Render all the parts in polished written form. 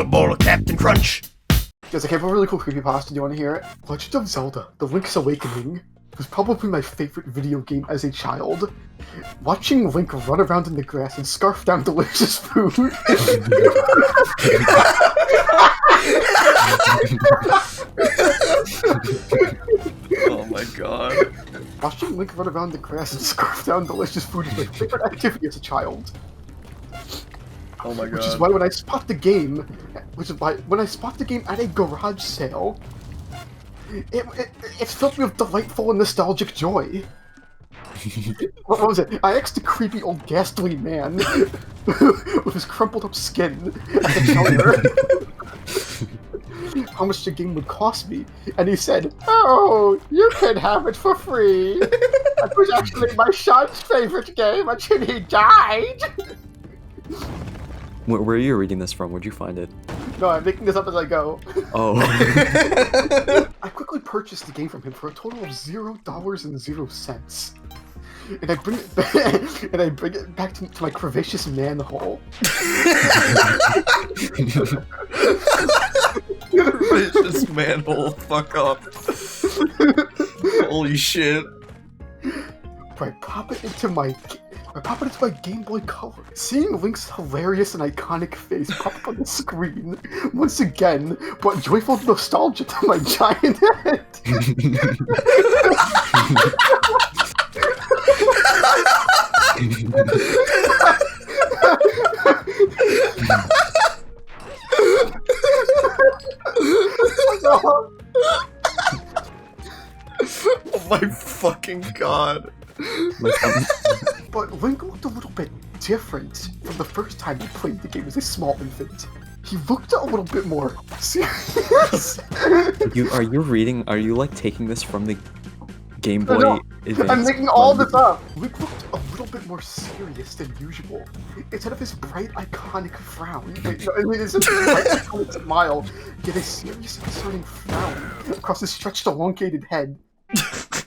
another bowl of Captain Crunch. Guys, I have a really cool creepypasta. Do you want to hear it? Legend of Zelda, The Link's Awakening was probably my favorite video game as a child. Watching Link run around in the grass and scarf down delicious food. Oh my god. Watching Link run around the grass and scarf down delicious food is my favorite activity as a child. Oh my god. Which is why when I spot the game, at a garage sale, it filled me with delightful and nostalgic joy. What was it? I asked a creepy old ghastly man with his crumpled up skin at the counter how much the game would cost me, and he said, "Oh, you can have it for free." That was actually my son's favorite game until he died. Where are you reading this from? Where'd you find it? No, I'm making this up as I go. Oh. I quickly purchased the game from him for a total of $0.00. And I bring it back to my curvaceous manhole. Curvaceous manhole, fuck up. Holy shit. I pop it into my Game Boy Color. Seeing Link's hilarious and iconic face pop up on the screen once again brought joyful nostalgia to my giant head. Oh my fucking god. But Link looked a little bit different from the first time he played the game as a small infant. He looked a little bit more serious. Are you like taking this from the Game Boy No, Advance? I'm making all this up. Link looked a little bit more serious than usual. Instead of his bright, iconic frown, it's a bright, iconic smile, yet a serious, concerning frown across his stretched, elongated head.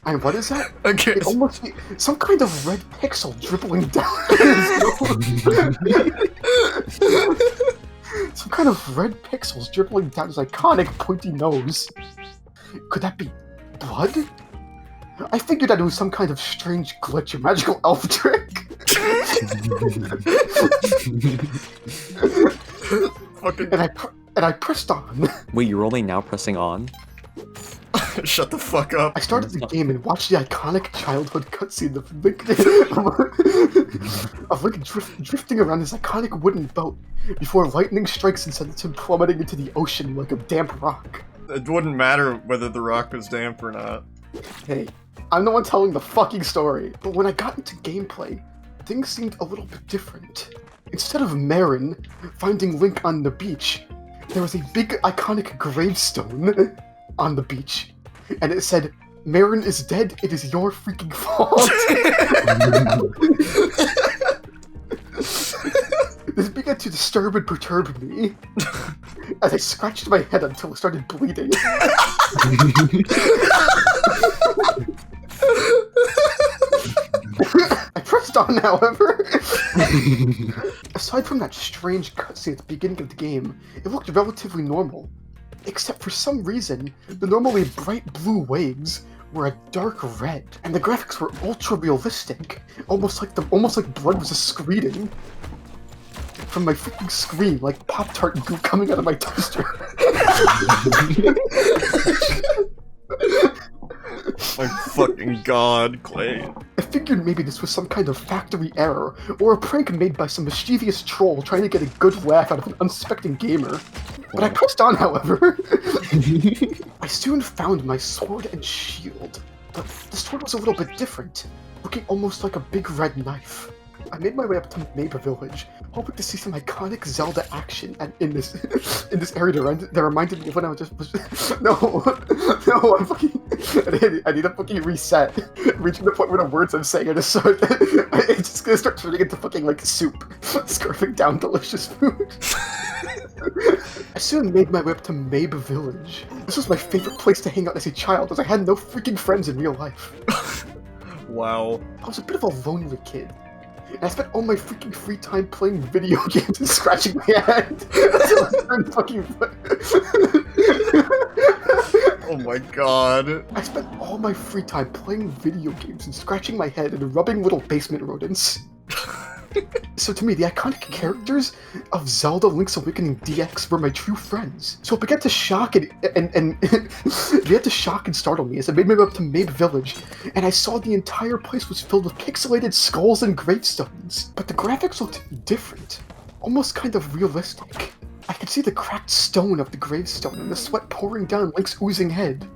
And what is that? Okay. It almost some kind of red pixel dribbling down his nose. Some kind of red pixels dribbling down his iconic pointy nose. Could that be blood? I figured that it was some kind of strange glitch or magical elf trick. And I pressed on. Wait, you're only now pressing on? Shut the fuck up. I started the game and watched the iconic childhood cutscene of Link drifting around his iconic wooden boat before lightning strikes and sends him plummeting into the ocean like a damp rock. It wouldn't matter whether the rock was damp or not. Hey, I'm the one telling the fucking story. But when I got into gameplay, things seemed a little bit different. Instead of Marin finding Link on the beach, there was a big iconic gravestone on the beach. And it said, "Marin is dead, it is your freaking fault." This began to disturb and perturb me as I scratched my head until it started bleeding. I pressed on, however. Aside from that strange cutscene at the beginning of the game, it looked relatively normal. Except for some reason, the normally bright blue waves were a dark red, and the graphics were ultra realistic, almost like blood was excreting from my freaking screen, like Pop-Tart goo coming out of my toaster. My fucking god, Clay. I figured maybe this was some kind of factory error, or a prank made by some mischievous troll trying to get a good laugh out of an unsuspecting gamer. But I pressed on, however. I soon found my sword and shield, but the sword was a little bit different, looking almost like a big red knife. I made my way up to Maba Village, hoping to see some iconic Zelda action in this area that reminded me of when I was just no, I'm fucking. I need a fucking reset. Reaching the point where the words I'm saying are just it's just gonna start turning into fucking like soup, scarfing down delicious food. I soon made my way up to Maba Village. This was my favorite place to hang out as a child, as I had no freaking friends in real life. Wow. I was a bit of a lonely kid. And I spent all my freaking free time playing video games and scratching my head until I turned fucking. Oh my god. I spent all my free time playing video games and scratching my head and rubbing little basement rodents. So to me, the iconic characters of Zelda Link's Awakening DX were my true friends. So it began to shock and it began to shock and startle me as I made my way up to Mabe Village, and I saw the entire place was filled with pixelated skulls and gravestones. But the graphics looked different, almost kind of realistic. I could see the cracked stone of the gravestone and the sweat pouring down Link's oozing head.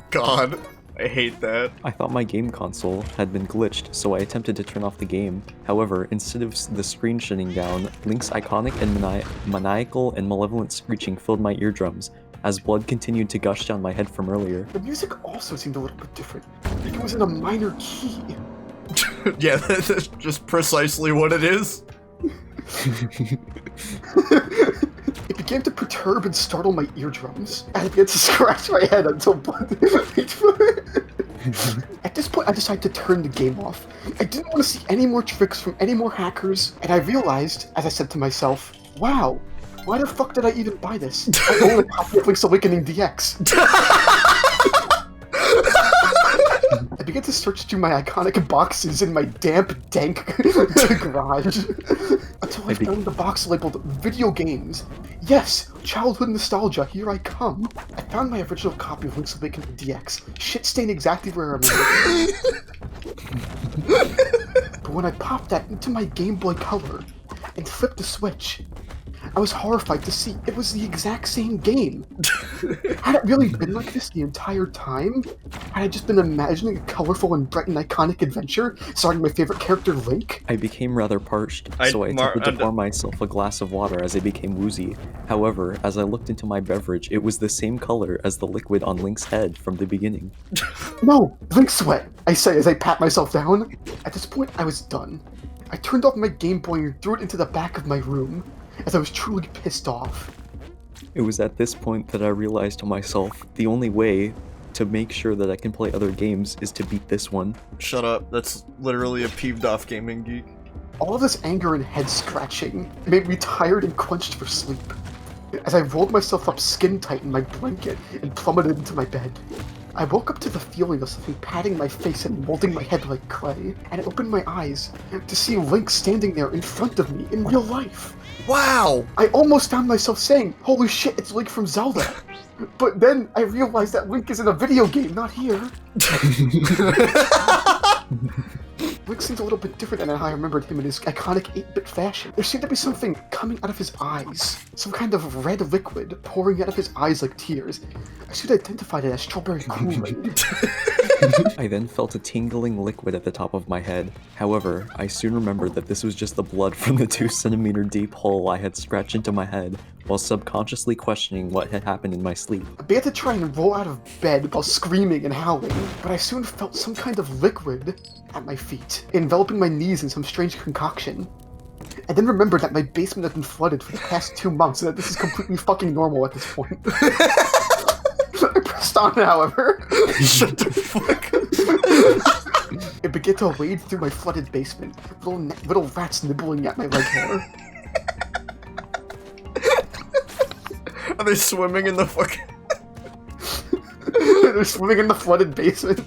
God. I hate that. I thought my game console had been glitched, so I attempted to turn off the game. However, instead of the screen shutting down, Link's iconic and maniacal and malevolent screeching filled my eardrums, as blood continued to gush down my head from earlier. The music also seemed a little bit different. Like it was in a minor key. Yeah, that's just precisely what it is. It began to perturb and startle my eardrums, and I began to scratch my head until blood. At this point, I decided to turn the game off. I didn't want to see any more tricks from any more hackers, and I realized, as I said to myself, wow, why the fuck did I even buy this? I own a copy of Link's Awakening DX. I began to search through my iconic boxes in my damp, dank garage until I found the box labeled Video Games. Yes, childhood nostalgia, here I come. I found my original copy of Link's Awakening DX, shit-stained exactly where I remember it. But when I popped that into my Game Boy Color and flipped the switch, I was horrified to see it was the exact same game. Had it really been like this the entire time? Had I just been imagining a colorful and bright and iconic adventure starring my favorite character, Link? I became rather parched, so I attempted to pour myself a glass of water as I became woozy. However, as I looked into my beverage, it was the same color as the liquid on Link's head from the beginning. No, Link sweat, I say as I pat myself down. At this point, I was done. I turned off my Game Boy and threw it into the back of my room, as I was truly pissed off. It was at this point that I realized to myself, the only way to make sure that I can play other games is to beat this one. Shut up, that's literally a peeved off gaming geek. All of this anger and head scratching made me tired and quenched for sleep, as I rolled myself up skin tight in my blanket and plummeted into my bed. I woke up to the feeling of something patting my face and molding my head like clay, and I opened my eyes to see Link standing there in front of me in real life. Wow! I almost found myself saying, holy shit, it's Link from Zelda. But then I realized that Link is in a video game, not here. Link seems a little bit different than how I remembered him in his iconic 8-bit fashion. There seemed to be something coming out of his eyes. Some kind of red liquid pouring out of his eyes like tears. I should identify it as strawberry Kool-Aid. I then felt a tingling liquid at the top of my head. However, I soon remembered that this was just the blood from the 2-centimeter deep hole I had scratched into my head, while subconsciously questioning what had happened in my sleep. I began to try and roll out of bed while screaming and howling, but I soon felt some kind of liquid at my feet, enveloping my knees in some strange concoction. I then remembered that my basement had been flooded for the past 2 months and that this is completely fucking normal at this point. I pressed on, however. Shut the fuck up. It began to wade through my flooded basement, little rats nibbling at my leg hair. Are they swimming in the fucking... They're swimming in the flooded basement.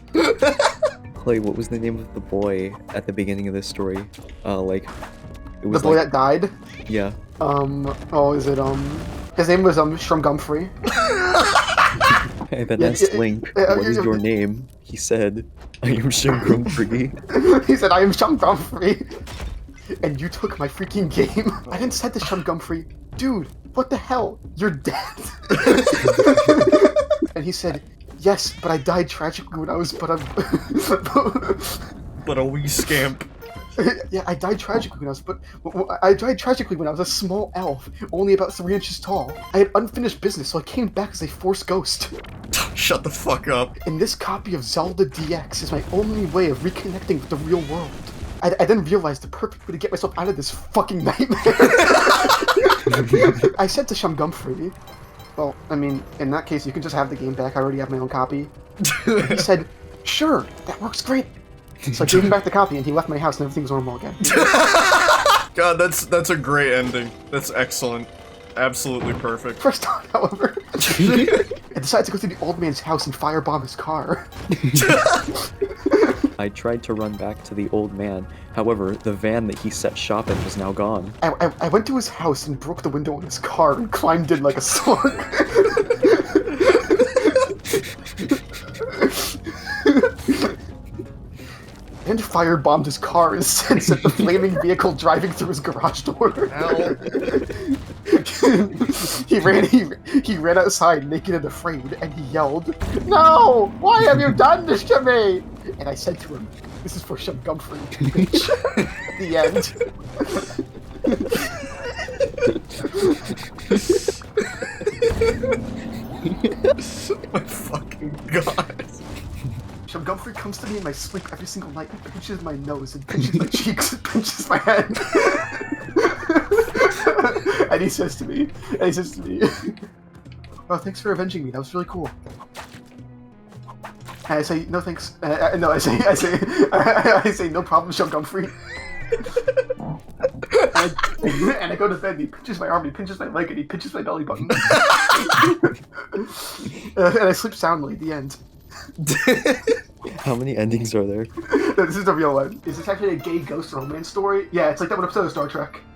Clay, what was the name of the boy at the beginning of this story? It was The boy that died? Yeah. His name was, Schumgumphrey. I then asked Link, what is your name? He said, I am Schumgumphrey. He said, I am Schumgumphrey. And you took my freaking game. I then said to Schumgumphrey, dude, what the hell? You're dead. And he said, yes, but I died tragically when I was but a wee scamp. Yeah, I died tragically when I was a small elf, only about 3 inches tall. I had unfinished business, so I came back as a Force ghost. Shut the fuck up. And this copy of Zelda DX is my only way of reconnecting with the real world. I then realized the perfect way to get myself out of this fucking nightmare. I said to Schumgumphrey, well, I mean, in that case, you can just have the game back. I already have my own copy. He said, sure, that works great. So I gave him back the copy, and he left my house, and everything's normal again. God, that's a great ending. That's excellent. Absolutely perfect. First on, however, I decided to go to the old man's house and firebomb his car. I tried to run back to the old man, however, the van that he set shop in was now gone. I went to his house and broke the window in his car and climbed in like a slug. And firebombed his car and set the flaming vehicle driving through his garage door. Hell. he ran outside naked and afraid, and he yelled, "No! Why have you done this to me?" And I said to him, "This is for Schumgumphrey, bitch." At the end. My fucking god. Schumgumphrey comes to me in my sleep every single night and pinches my nose and pinches my cheeks and pinches my head. And he says to me, "Oh, thanks for avenging me. That was really cool." And I say, "No thanks." No, I say, "No problem, Schumgumphrey." And I go to bed, and he pinches my arm, he pinches my leg, and he pinches my belly button. And I sleep soundly. The end. How many endings are there? No, this is the real one. Is this actually a gay ghost romance story? Yeah, it's like that one episode of Star Trek.